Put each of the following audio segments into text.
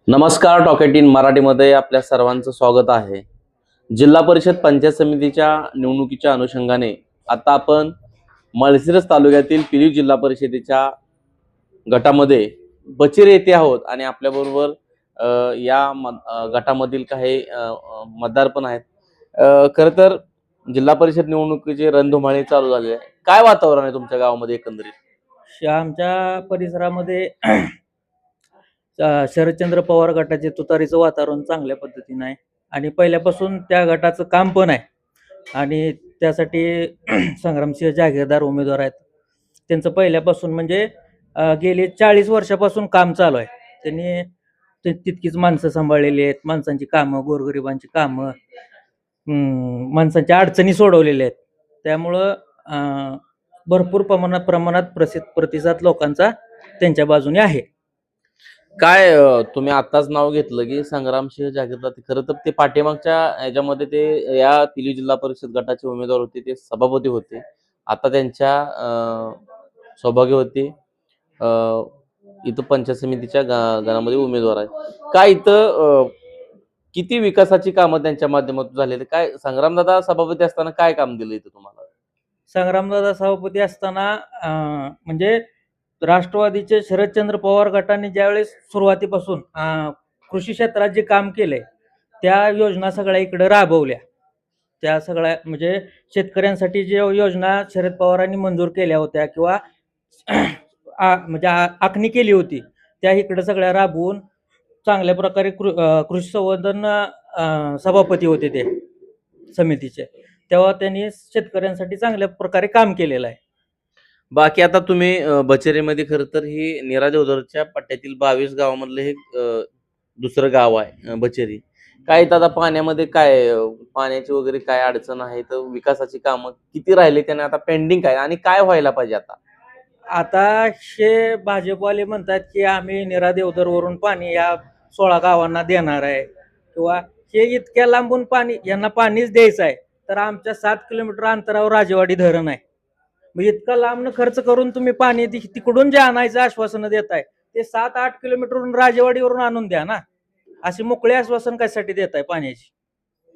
नमस्कार. टॉकेट इन मराठीमध्ये आपल्या सर्वांचं स्वागत आहे. जिल्हा परिषद पंचायत समितीच्या निवडणुकीच्या अनुषंगाने आता आपण माळशिरस तालुक्यातील पिलीव जिल्हा परिषदेच्या गटामध्ये बचेरे येथे आहोत आणि आपल्याबरोबर गटामधील काही मतदार पण आहेत. खरं तर जिल्हा परिषद निवडणुकीचे रणधुमाळी चालू झाले आहे. काय वातावरण आहे तुमच्या गावामध्ये एकंदरीत? आमच्या परिसरामध्ये शरदचंद्र पवार गटाचे तुतारीचं वातावरण चांगल्या पद्धतीने आहे आणि पहिल्यापासून त्या गटाचं काम पण आहे आणि त्यासाठी संग्रामसिंह जागीरदार उमेदवार आहेत. त्यांचं पहिल्यापासून म्हणजे गेले 40 वर्षापासून काम चालू आहे. त्यांनी तितकीच माणसं सांभाळलेली आहेत, माणसांची कामं, गोरगरिबांची कामं, माणसांच्या अडचणी सोडवलेल्या आहेत. त्यामुळं भरपूर प्रमाणात प्रतिसाद लोकांचा त्यांच्या बाजूने आहे. काय तुम्ही आताच नाव घेतलं की संग्रामसिंह जागीरदार, खरं तर ते पाठीमागच्या ह्याच्यामध्ये ते या पिलीव जिल्हा परिषद गटाचे उमेदवार होते, ते सभापती होते. आता त्यांच्या सौभाग्यवती इथं पंचायत समितीच्या गणामध्ये उमेदवार आहेत. काय इथं किती विकासाची कामं त्यांच्या माध्यमातून झालेली? काय संग्रामदादा सभापती असताना काय काम दिलं इथं तुम्हाला? संग्रामदादा सभापती असताना म्हणजे राष्ट्रवादीचे शरदचंद्र पवार गटाने ज्यावेळेस सुरुवातीपासून कृषी क्षेत्रात जे काम केलंय त्या योजना सगळ्या इकडे राबवल्या. त्या सगळ्या म्हणजे शेतकऱ्यांसाठी जे योजना शरद पवारांनी मंजूर केल्या होत्या किंवा म्हणजे आखणी केली होती त्या इकडे सगळ्या राबवून चांगल्या प्रकारे कृषी संवर्धन सभापती होते ते समितीचे. तेव्हा त्यांनी शेतकऱ्यांसाठी चांगल्या प्रकारे काम केलेलं आहे. बाकी आता तुम्ही बचेरीमध्ये खरं तर ही नीरा देवधरच्या पट्ट्यातील 22 गावामधलं हे दुसरं गाव आहे बचेरी. काय आता पाण्यामध्ये काय पाण्याची वगैरे काय अडचण आहे, तर विकासाची कामं किती राहिले त्याने आता पेंडिंग काय आणि काय व्हायला पाहिजे आता हे भाजपवाले म्हणतात की आम्ही नीरा देवधरवरून पाणी या 16 गावांना देणार आहे किंवा हे इतक्या लांबून पाणी यांना पाणीच द्यायचं आहे. तर आमच्या 7 किलोमीटर अंतरावर राजेवाडी धरण आहे. मग इतका लांबनं खर्च करून तुम्ही पाणी तिकडून जे आणायचं आश्वासन देत आहे ते 7-8 किलोमीटरवरून राजेवाडीवरून आणून द्या ना. अशी मोकळे आश्वासन कशासाठी देत आहे पाण्याची?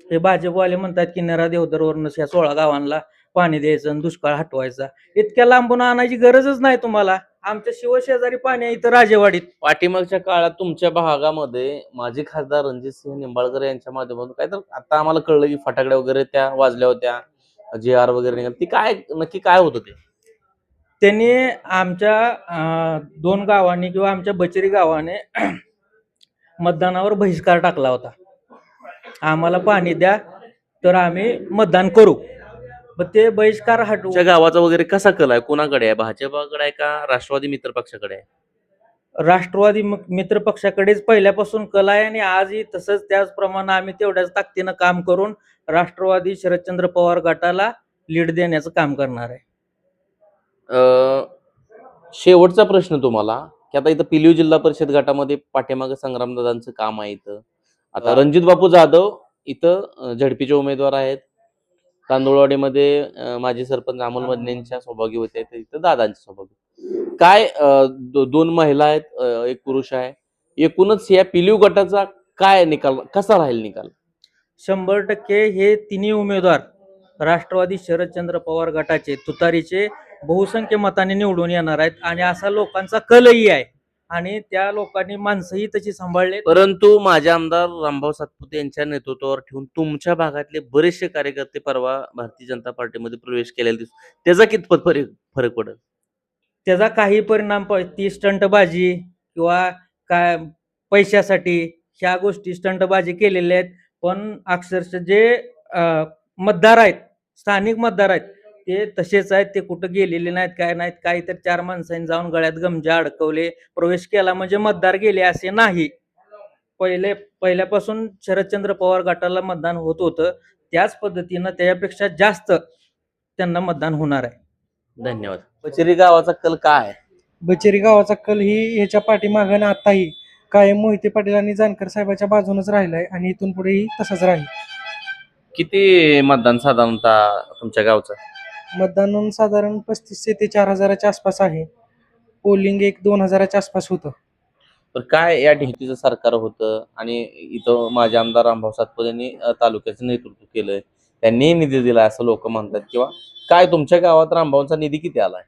हे भाजपवाले म्हणतात की नीरा देवधरवरून या 16 गावांना पाणी द्यायचं आणि दुष्काळ हटवायचा. इतक्या लांबून आणायची गरजच नाही तुम्हाला. आमच्या शिवशेजारी पाणी आहे इथं राजेवाडीत. पाठीमागच्या काळात तुमच्या भागामध्ये माजी खासदार रणजितसिंह निंबाळकर यांच्या माध्यमातून काय तर आता आम्हाला कळलं की फटाकड्या वगैरे त्या वाजल्या होत्या, JR वगैरे निघाल, ती काय नक्की काय होतं ते? त्यांनी आमच्या 2 गावांनी किंवा आमच्या बचेरी गावाने मतदानावर बहिष्कार टाकला होता. आम्हाला पाणी द्या तर आम्ही मतदान करू. मग ते बहिष्कार तुमच्या गावाचा वगैरे कसा कल आहे? कोणाकडे आहे? भाजपाकडे आहे का राष्ट्रवादी मित्र पक्षाकडे आहे? राष्ट्रवादी मित्र पक्षाकडेच पहिल्यापासून कल आहे आणि आजही तसंच त्याचप्रमाणे आम्ही तेवढ्याच ताकदीनं काम करून राष्ट्रवादी शरदचंद्र पवार गटाला लीड देण्याचं काम करणार आहे. शेवटचा प्रश्न तुम्हाला की आता इथं पिलीव जिल्हा परिषद गटामध्ये पाठीमागे संग्रामदादांचं काम आहे. इथं आता रणजित बापू जाधव इथं झडपीचे उमेदवार आहेत. तांदुळवाडीमध्ये माजी सरपंच अमोल मदनेंच्या सौभाग्य होते, इथं दादांचे सौभाग्य. काय 2 महिला आहेत, 1 पुरुष आहे. एकूणच या पिलीव गटाचा काय निकाल, कसा राहील निकाल? 100% हे तिन्ही उमेदवार राष्ट्रवादी शरदचंद्र पवार गटाचे तुतारीचे बहुसंख्य मताने निवडून येणार आहेत आणि असा लोकांचा कलही आहे आणि त्या लोकांनी माणसंही तशी सांभाळले. परंतु माझे आमदार रामभाऊ सातपुते यांच्या नेतृत्वावर ठेवून तुमच्या भागातले बरेचसे कार्यकर्ते परवा भारतीय जनता पार्टीमध्ये प्रवेश केलेला दिसतो. त्याचा कितपत फरक पडेल? त्याचा काही परिणाम ती स्टंटबाजी किंवा काय पैशासाठी ह्या गोष्टी स्टंटबाजी केलेल्या आहेत. पण अक्षरशः जे मतदार आहेत, स्थानिक मतदार आहेत, ते तसेच आहेत. ते कुठं गेलेले नाहीत, काय नाहीत. काही तर 4 माणसांनी जाऊन गळ्यात गमजा अडकवले, प्रवेश केला म्हणजे मतदार गेले असे नाही. पहिल्यापासून शरदचंद्र पवार गटाला मतदान होत होतं त्याच पद्धतीनं त्याच्यापेक्षा जास्त त्यांना मतदान होणार आहे. धन्यवाद. बचेरी गावाचा कल काय आहे? बचेरी गावाचा कल ही ह्याच्या पाठीमागं आताही कायम मोहिते पाटील आणि जानकर साहेबांच्या बाजूनच राहिलाय आणि इथून पुढेही तसंच राहील. किती मतदान साधारणतः तुमच्या गावचं? मतदान साधारण 3500 ते 4000च्या आसपास आहे. पोलिंग एक 2000च्या आसपास होतं. तर काय या युतीचं सरकार होतं आणि इथं माझे आमदार रामभाऊ सातपुते यांनी तालुक्याचं नेतृत्व केलंय, त्यांनीही निधी दिला असं लोक म्हणतात, किंवा काय तुमच्या गावात रामभाऊंचा निधी किती आलाय?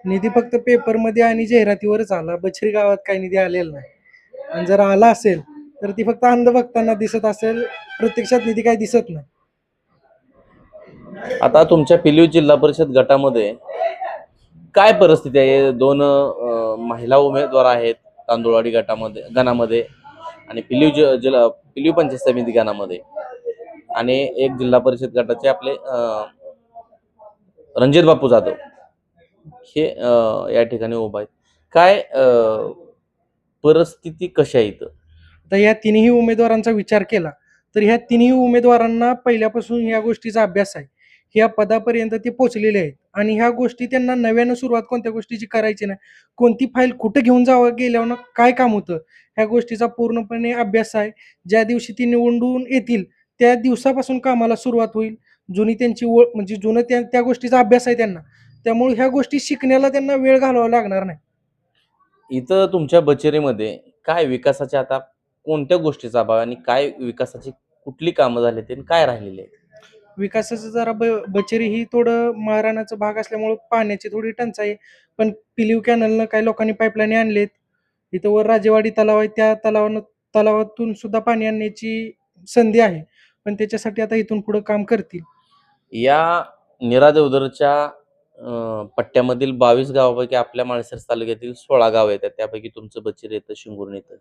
निधी फक्त पेपरमध्ये आणि जाहिरातीवरच आला. बछरी गावात काही निधी आलेला नाही. आणि जर आला असेल तर ती फक्त अंधभक्तांना दिसत असेल, प्रत्यक्षात निधी काही दिसत नाही. आता तुमच्या पिलीव जिल्हा परिषद गटामध्ये काय परिस्थिती आहे? दोन महिला उमेदवार आहेत तांदुळवाडी गणामध्ये आणि पिलीव पंचायत समिती गणामध्ये, आणि एक जिल्हा परिषद गटाचे आपले रणजित बापू जाधव हे या ठिकाणी उभा आहेत. काय परिस्थिती कशी आहे इथं? तर या तिन्ही उमेदवारांचा विचार केला तर ह्या तिन्ही उमेदवारांना पहिल्यापासून या गोष्टीचा अभ्यास आहे. ह्या पदापर्यंत ते पोहोचलेले आहेत आणि ह्या गोष्टी त्यांना नव्यानं सुरुवात कोणत्या गोष्टीची करायची नाही. कोणती फाईल कुठं घेऊन जावं, गेल्यावर काय काम होतं, ह्या गोष्टीचा पूर्णपणे अभ्यास आहे. ज्या दिवशी ती निवडून येतील त्या दिवसापासून कामाला सुरुवात होईल. जुनी त्यांची ओळ म्हणजे जुनं त्या गोष्टीचा अभ्यास आहे त्यांना. त्यामुळे ह्या गोष्टी शिकण्याला त्यांना वेळ घालवावा लागणार नाही. इथं तुमच्या बचेरीमध्ये काय विकासाच्या आता कोणत्या गोष्टीचा अभाव आहे आणि काय विकासाची कुठली कामं झाली ते काय राहिलेली आहेत? विकासाचं जरा बचेरी ही थोडं माळरानाचा भाग असल्यामुळं पाण्याची थोडी टंचाई आहे. पण पिलीव कॅनलनं काही लोकांनी पाईपलाईन आणलेत. इथं वर राजेवाडी तलाव आहे, त्या तलावातून सुद्धा पाणी आणण्याची संधी आहे. पण त्याच्यासाठी आता इथून पुढे काम करतील. या नीरा देवधरच्या पट्ट्यामधील 22 गावापैकी आपल्या माळशिरस तालुक्यातील 16 गाव येतात, त्यापैकी तुमचं बचेरी येतं, शिंगुर्णी येतं.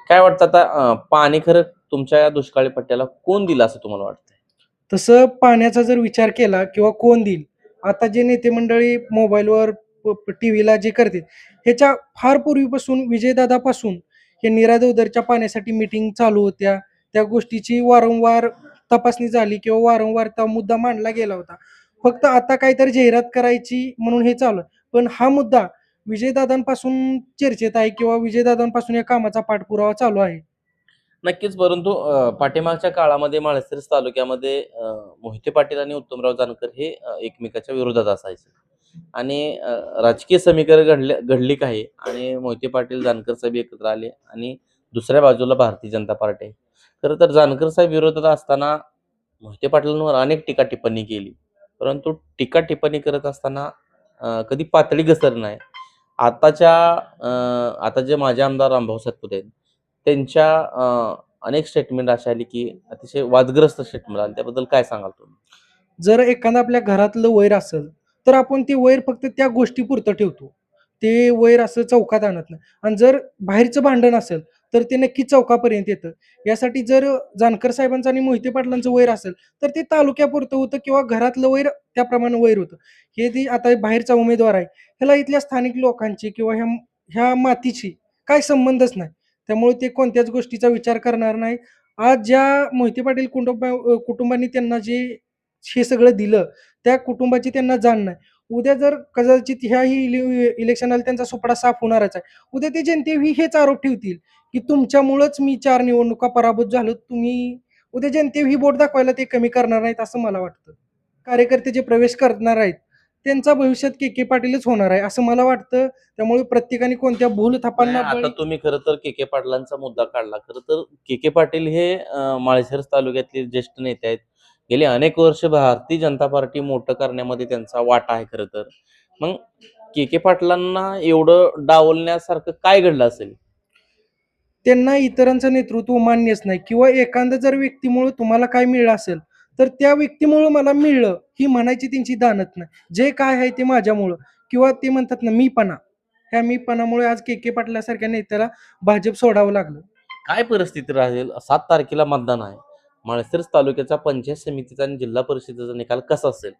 काय वाटतं आता पाणी खरं तुमच्या या दुष्काळी पट्ट्याला कोण दिलं असं तुम्हाला वाटतंय? तसं पाण्याचा जर विचार केला किंवा कोण देईल, आता जे नेते मंडळी मोबाईलवर टीव्हीला जे करते, ह्याच्या फार पूर्वीपासून विजयदादापासून हे नीरा देवधरच्या पाण्यासाठी मीटिंग चालू होत्या. त्या गोष्टीची वारंवार तपासणी झाली किंवा वारंवार तो मुद्दा मांडला गेला होता. फक्त आता काहीतरी जाहिरात करायची म्हणून हे चालू आहे. पण हा मुद्दा विजयदादांपासून चर्चेत आहे किंवा विजयदादांपासून या कामाचा पाठपुरावा चालू आहे. नक्कीच, परंतु पाठीमागच्या काळामध्ये माळशिरस तालुक्यामध्ये मोहिते पाटील आणि उत्तमराव जानकर हे एकमेकाच्या विरोधात असायचे आणि राजकीय समीकरण घडली काही आणि मोहिते पाटील जानकर साहेब एकत्र आले आणि दुसऱ्या बाजूला भारतीय जनता पार्टी आहे. खरं तर जानकर साहेब विरोधात असताना मोहिते पाटलांवर अनेक टीका टिप्पणी केली, परंतु टीका टिप्पणी करत असताना कधी पातळी घसरली नाही. आता जे माझे आमदार रामभाऊ सातपुते आहेत, त्यांच्या अनेक स्टेटमेंट अशी आली की अतिशय वादग्रस्त स्टेटमेंट आली, त्याबद्दल काय सांगाल तुम्ही? जर एखादं आपल्या घरातलं वैर असेल तर आपण ते वैर फक्त त्या गोष्टीपुरतं ठेवतो. ते वैर असं चौकात आणत नाही. आणि जर बाहेरचं भांडण असेल तर ते नक्की चौकापर्यंत येतं. यासाठी जर जानकर साहेबांचं आणि मोहिते पाटलांचं वैर असेल तर ते तालुक्यापुरतं होतं किंवा घरातलं वैर त्याप्रमाणे वैर होतं. हे जे आता बाहेरचा उमेदवार आहे ह्याला इथल्या स्थानिक लोकांची किंवा ह्या ह्या मातीची काय संबंधच नाही. त्यामुळे ते कोणत्याच गोष्टीचा विचार करणार नाही. आज ज्या मोहिते पाटील कुटुंबांनी त्यांना जे हे सगळं दिलं, त्या कुटुंबाची त्यांना जाण नाही. उद्या जर कदाचित ह्याही इलेक्शनला त्यांचा सुपडा साफ होणारच आहे. उद्या ते जनतेही हेच आरोप ठेवतील, की तुमच्यामुळंच मी 4 निवडणुका पराभूत झालो. तुम्ही उद्या जनतेही बोट दाखवायला ते कमी करणार नाहीत असं मला वाटतं. कार्यकर्ते जे प्रवेश करणार आहेत, त्यांचा भविष्यात के पाटीलच होणार आहे असं मला वाटतं. त्यामुळे प्रत्येकाने कोणत्या भूल थापांना आता तुम्ही खरं तर के पाटलांचा मुद्दा काढला. खरं तर के पाटील हे माळशिरस तालुक्यातले ज्येष्ठ नेते आहेत. गेली अनेक वर्ष भारतीय जनता पार्टी मोठं करण्यामध्ये त्यांचा वाटा आहे खरं तर. मग के पाटलांना एवढं डावलण्यासारखं काय घडलं असेल? त्यांना इतरांचं नेतृत्व मान्यच नाही किंवा एखादं जर व्यक्तीमुळे तुम्हाला काय मिळलं असेल, तर त्या व्यक्तीमुळं मला मिळलं, ही म्हणायची त्यांची दानत नाही. जे काय आहे ते माझ्यामुळं किंवा ते म्हणतात ना मीपणा, ह्या मीपणामुळे आज के पाटलासारख्या नेत्याला भाजप सोडावं लागलं. काय परिस्थिती राहील? 7 तारखेला मतदान आहे. माळशिरस तालुक्याचा पंचायत समितीचा आणि जिल्हा परिषदेचा निकाल कसा असेल?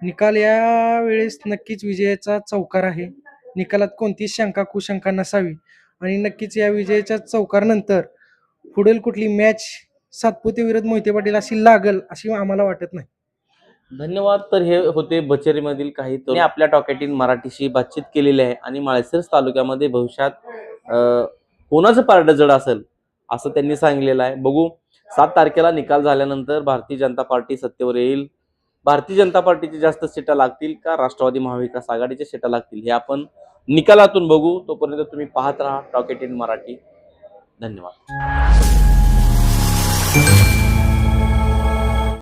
निकाल या वेळेस नक्कीच विजयाचा चौकार आहे. निकालात कोणतीच शंका कुशंका नसावी आणि नक्कीच या विजयाच्या चौकारनंतर पुढील कुठली मॅच सातपुते विरुद्ध मोहिते पाटील अशी लागल अशी आम्हाला वाटत नाही. धन्यवाद. तर हे होते बचेरीमधील काही तरुण आपल्या टॉकेट इन मराठीशी बातचीत केलेली आहे आणि माळशिरस तालुक्यामध्ये भविष्यात कोणाचं पारडं जड असेल असं त्यांनी सांगितलेलं आहे. बघू 7 तारखेला निकाल झाल्यानंतर भारतीय जनता पार्टी सत्तेवर येईल. भारतीय जनता पार्टीची जास्त सीटा लागतील का राष्ट्रवादी महाविकास आघाडीच्या सीटा लागतील हे आपण निकालातून बघू. तोपर्यंत तुम्ही पाहत राहा टॉकेट इन मराठी. धन्यवाद.